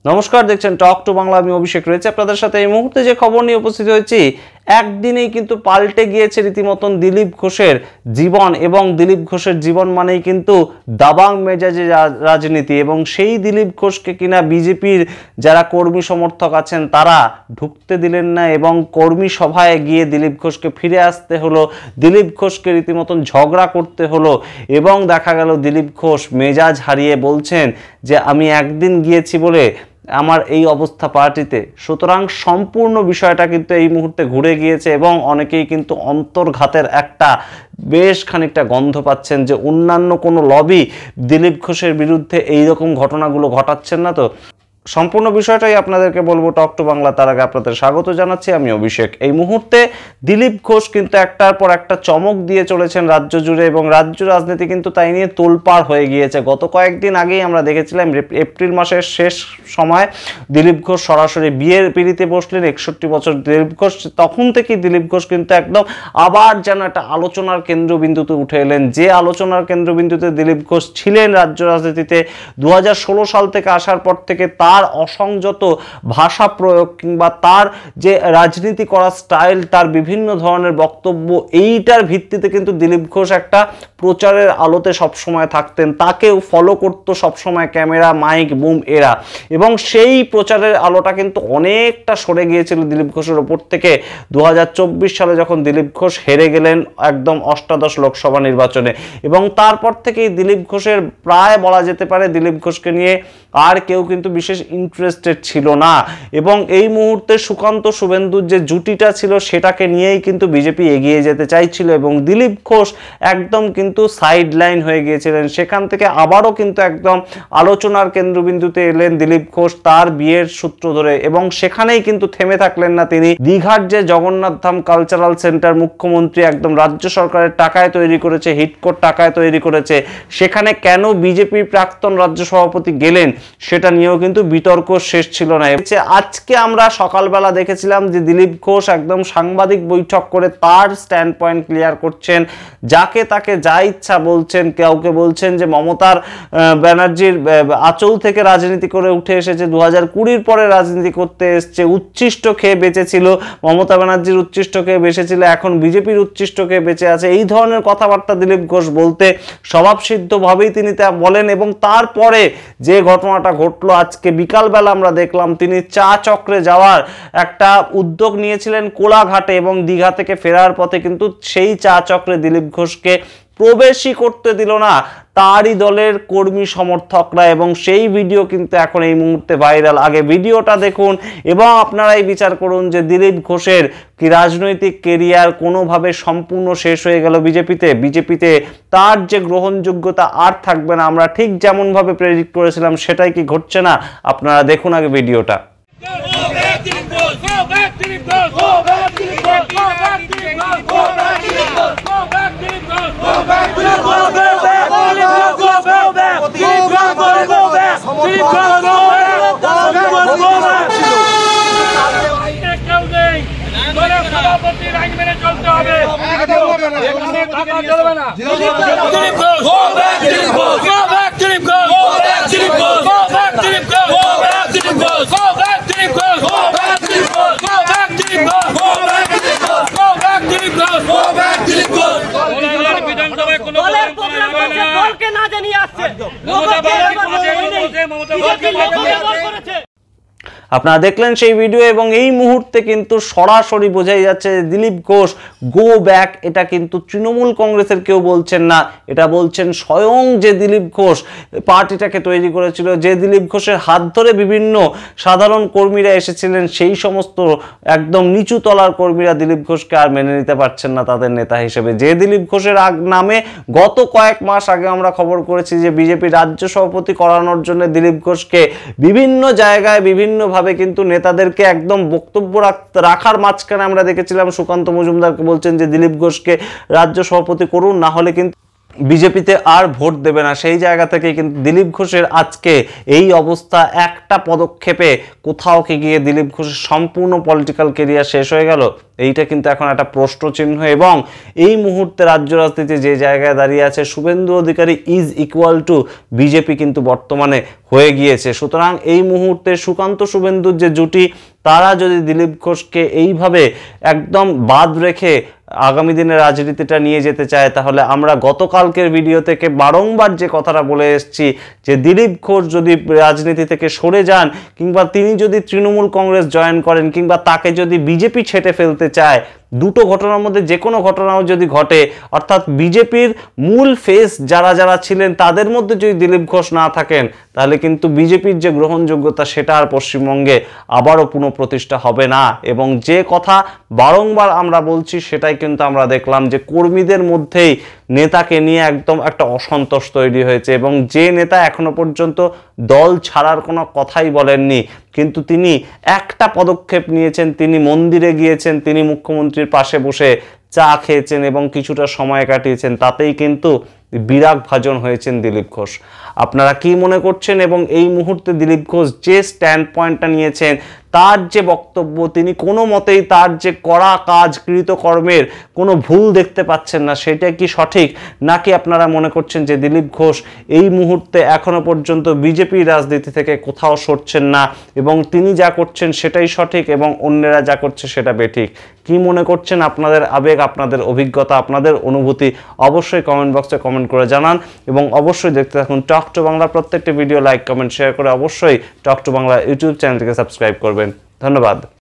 নমস্কার, দেখছেন talk to Bangla. আমি অভিষেক রয়েছে আপনাদের সাথে। এই মুহূর্তে যে খবর নিয়ে উপস্থিত হয়েছি, একদিনেই কিন্তু পাল্টে গিয়েছে রীতিমতন দিলীপ ঘোষের জীবন। এবং দিলীপ ঘোষের জীবন মানেই কিন্তু দাবাং মেজাজে রাজনীতি। এবং সেই দিলীপ ঘোষকে কিনা বিজেপির যারা কর্মী সমর্থক আছেন তারা ঢুকতে দিলেন না, এবং কর্মী সভায় গিয়ে দিলীপ ঘোষকে ফিরে আসতে হলো, দিলীপ ঘোষকে রীতিমতন ঝগড়া করতে হলো। এবং দেখা গেল দিলীপ ঘোষ মেজাজ হারিয়ে বলছেন যে আমি একদিন গিয়েছি বলে আমার এই অবস্থা পার্টিতে। সুতরাং সম্পূর্ণ বিষয়টা কিন্তু এই মুহূর্তে ঘুরে গিয়েছে, এবং অনেকেই কিন্তু অন্তর্ঘাতের একটা বেশ খানিকটা গন্ধ পাচ্ছেন যে অন্যান্য কোনো লবি দিলীপ ঘোষের বিরুদ্ধে এইরকম ঘটনাগুলো ঘটাচ্ছেন না। তো সম্পূর্ণ বিষয়টাই আপনাদেরকে বলবো টক টু বাংলা। তার আগে আপনাদের স্বাগত জানাচ্ছি, আমি অভিষেক। এই মুহূর্তে দিলীপ ঘোষ কিন্তু একটার পর একটা চমক দিয়ে চলেছেন রাজ্য জুড়ে, এবং রাজ্য রাজনীতি কিন্তু তাই নিয়ে তোলপাড় হয়ে গিয়েছে। গত কয়েকদিন আগেই আমরা দেখেছিলাম এপ্রিল মাসের শেষ সময় দিলীপ ঘোষ সরাসরি বিয়ের পিড়িতে বসলেন। 61 বছর দিলীপ ঘোষ। তখন থেকেই দিলীপ ঘোষ কিন্তু একদম আবার যেন একটা আলোচনার কেন্দ্রবিন্দুতে উঠে এলেন। যে আলোচনার কেন্দ্রবিন্দুতে দিলীপ ঘোষ ছিলেন রাজ্য রাজনীতিতে 2016 সাল থেকে আসার পর থেকে, তার অসংযত ভাষা প্রয়োগ কিংবা তার যে রাজনীতি করার স্টাইল, তার বিভিন্ন ধরনের বক্তব্য, এইটার ভিত্তিতে কিন্তু দিলীপ ঘোষ একটা প্রচারের আলোতে সবসময় থাকতেন। তাকেও ফলো করতো সবসময় ক্যামেরা, মাইক, বুম এরা। এবং সেই প্রচারের আলোটা কিন্তু অনেকটা সরে গিয়েছিল দিলীপ ঘোষের ওপর থেকে 2024 সালে যখন দিলীপ ঘোষ হেরে গেলেন একদম অষ্টাদশ লোকসভা নির্বাচনে। এবং তারপর থেকেই দিলীপ ঘোষের প্রায় বলা যেতে পারে দিলীপ ঘোষকে নিয়ে আর কেউ কিন্তু বিশেষ ইন্টারেস্টেড ছিল না। এবং এই মুহূর্তে সুকান্ত শুভেন্দুর যে জুটিটা ছিল সেটাকে নিয়েই কিন্তু বিজেপি এগিয়ে যেতে চাইছিল, এবং দিলীপ ঘোষ একদম কিন্তু সাইড লাইন হয়ে গিয়েছিলেন। সেখান থেকে আবারও কিন্তু একদম আলোচনার কেন্দ্রবিন্দুতে এলেন দিলীপ ঘোষ তার বিয়ের সূত্র ধরে। এবং সেখানেই কিন্তু থেমে থাকলেন না তিনি। দীঘার যে জগন্নাথ ধাম কালচারাল সেন্টার মুখ্যমন্ত্রী একদম রাজ্য সরকারের টাকায় তৈরি করেছে, হিটকোর টাকায় তৈরি করেছে, সেখানে কেন বিজেপির প্রাক্তন রাজ্য সভাপতি গেলেন সেটা নিয়েও কিন্তু বিতর্ক শেষ ছিল না। আজকে আমরা সকালবেলা দেখেছিলাম যে দিলীপ ঘোষ একদম সাংবাদিক বৈঠক করে তার স্ট্যান্ড পয়েন্ট ক্লিয়ার করছেন, যাকে তাকে যা ইচ্ছা বলছেন। কাউকে বলছেন যে মমতার ব্যানার্জির আঁচল থেকে রাজনীতি করে উঠে এসেছে, 2020 পরে রাজনীতি করতে এসছে, উচ্ছিষ্ট খেয়ে বেঁচেছিল, মমতা ব্যানার্জির উচ্ছিষ্ট খেয়ে বেঁচেছিল, এখন বিজেপির উচ্ছিষ্ট খেয়ে বেঁচে আছে। এই ধরনের কথাবার্তা দিলীপ ঘোষ বলতে স্বভাবসিদ্ধভাবেই তিনি তা বলেন। এবং তারপরে যে ঘটনাটা ঘটলো আজকে বিকালবেলা আমরা দেখলাম, তিনি চা চক্রে যাওয়ার একটা উদ্যোগ নিয়েছিলেন কোলাঘাটে, এবং দীঘা থেকে ফেরার পথে কিন্তু সেই চা চক্রে দিলীপ ঘোষকে প্রবেশই করতে দিল না তারই দলের কর্মী সমর্থকরা। এবং সেই ভিডিও কিন্তু এখন এই মুহূর্তে ভাইরাল। আগে ভিডিওটা দেখুন এবং আপনারাই বিচার করুন যে দিলীপ ঘোষের কি রাজনৈতিক কেরিয়ার কোনোভাবে সম্পূর্ণ শেষ হয়ে গেল বিজেপিতে তার যে গ্রহণযোগ্যতা আর থাকবে না। আমরা ঠিক যেমনভাবে প্রেডিক্ট করেছিলাম সেটাই কি ঘটছে না? আপনারা দেখুন আগে ভিডিওটা। আপনারা দেখলেন সেই ভিডিও, এবং এই মুহূর্তে কিন্তু সরাসরি বোঝাই যাচ্ছে যে দিলীপ ঘোষ গো ব্যাক। এটা কিন্তু তৃণমূল কংগ্রেসের কেউ বলছেন না, এটা বলছেন স্বয়ং যে দিলীপ ঘোষ পার্টিটাকে তৈরি করেছিল, যে দিলীপ ঘোষের হাত ধরে বিভিন্ন সাধারণ কর্মীরা এসেছিলেন, সেই সমস্ত একদম নিচু তলার কর্মীরা দিলীপ ঘোষকে আর মেনে নিতে পারছেন না তাদের নেতা হিসেবে। যে দিলীপ ঘোষের নামে গত কয়েক মাস আগে আমরা খবর করেছি যে বিজেপি রাজ্য সভাপতি করানোর জন্য দিলীপ ঘোষকে বিভিন্ন জায়গায় বিভিন্নভাবে কিন্তু নেতাদেরকে একদম বক্তব্য রাখার মাঝখানে আমরা দেখেছিলাম সুকান্ত মজুমদারকে বলছেন যে দিলীপ ঘোষকে রাজ্য সভাপতি করুন, না হলে কিন্তু বিজেপিতে আর ভোট দেবে না, সেই জায়গা থেকে কিন্তু দিলীপ ঘোষের আজকে এই অবস্থা, একটা পদক্ষেপে কোথাও কি গিয়ে দিলীপ ঘোষের সম্পূর্ণ পলিটিক্যাল কেরিয়ার শেষ হয়ে গেল, এইটা কিন্তু এখন একটা প্রশ্নচিহ্ন। এবং এই মুহূর্তে রাজ্য রাজনীতি যে জায়গায় দাঁড়িয়ে আছে, Suvendu Adhikari is equal to BJP কিন্তু বর্তমানে হয়ে গিয়েছে। সুতরাং এই মুহূর্তে সুকান্ত শুভেন্দুর যে জুটি, তারা যদি দিলীপ ঘোষকে এইভাবে একদম বাদ রেখে আগামী দিনে রাজনীতিটা নিয়ে যেতে চায়, তাহলে আমরা গতকালকের ভিডিও থেকে বারংবার যে কথাটা বলে এসেছি যে দিলীপ ঘোষ যদি রাজনীতি থেকে সরে যান, কিংবা তিনি যদি তৃণমূল কংগ্রেস জয়েন করেন, কিংবা তাকে যদি বিজেপি ছেঁটে ফেলতে চায়, দুটো ঘটনার মধ্যে যে কোনো ঘটনাও যদি ঘটে, অর্থাৎ বিজেপির মূল ফেস যারা যারা ছিলেন তাদের মধ্যে যদি দিলীপ ঘোষ না থাকেন, তাহলে কিন্তু বিজেপির যে গ্রহণযোগ্যতা সেটা আর পশ্চিমবঙ্গে আবারও পুনঃপ্রতিষ্ঠা হবে না। এবং যে কথা বারংবার আমরা বলছি সেটাই কিন্তু আমরা দেখলাম যে কর্মীদের মধ্যেই নেতাকে নিয়ে একদম একটা অসন্তোষ তৈরি হয়েছে। এবং যে নেতা এখনো পর্যন্ত দল ছাড়ার কোনো কথাই বলেননি, কিন্তু তিনি একটা পদক্ষেপ নিয়েছেন, তিনি মন্দিরে গিয়েছেন, তিনি মুখ্যমন্ত্রীর পাশে বসে চা খেয়েছেন এবং কিছুটা সময় কাটিয়েছেন, তাতেই কিন্তু বিরাগ ভাজন হয়েছেন দিলীপ ঘোষ। আপনারা কি মনে করছেন? এবং এই মুহূর্তে দিলীপ ঘোষ যে স্ট্যান্ড পয়েন্টটা নিয়েছেন, তার যে বক্তব্য, তিনি কোনো মতেই তার যে করা কাজ, কৃতকর্মের কোনো ভুল দেখতে পাচ্ছেন না, সেটা কি সঠিক? নাকি আপনারা মনে করছেন যে দিলীপ ঘোষ এই মুহূর্তে এখনো পর্যন্ত বিজেপির রাজনীতি থেকে কোথাও সরছেন না এবং তিনি যা করছেন সেটাই সঠিক এবং অন্যেরা যা করছে সেটা বেঠিক? কি মনে করছেন? আপনাদের আবেগ, আপনাদের অভিজ্ঞতা, আপনাদের অনুভূতি অবশ্যই কমেন্ট বক্সে কমেন্ট করে জানান। এবং অবশ্যই দেখতে থাকুন টক টু বাংলা। প্রত্যেকটি ভিডিও লাইক, কমেন্ট, শেয়ার করে অবশ্যই টক টু বাংলা ইউটিউব চ্যানেলটিকে সাবস্ক্রাইব করবেন। ধন্যবাদ।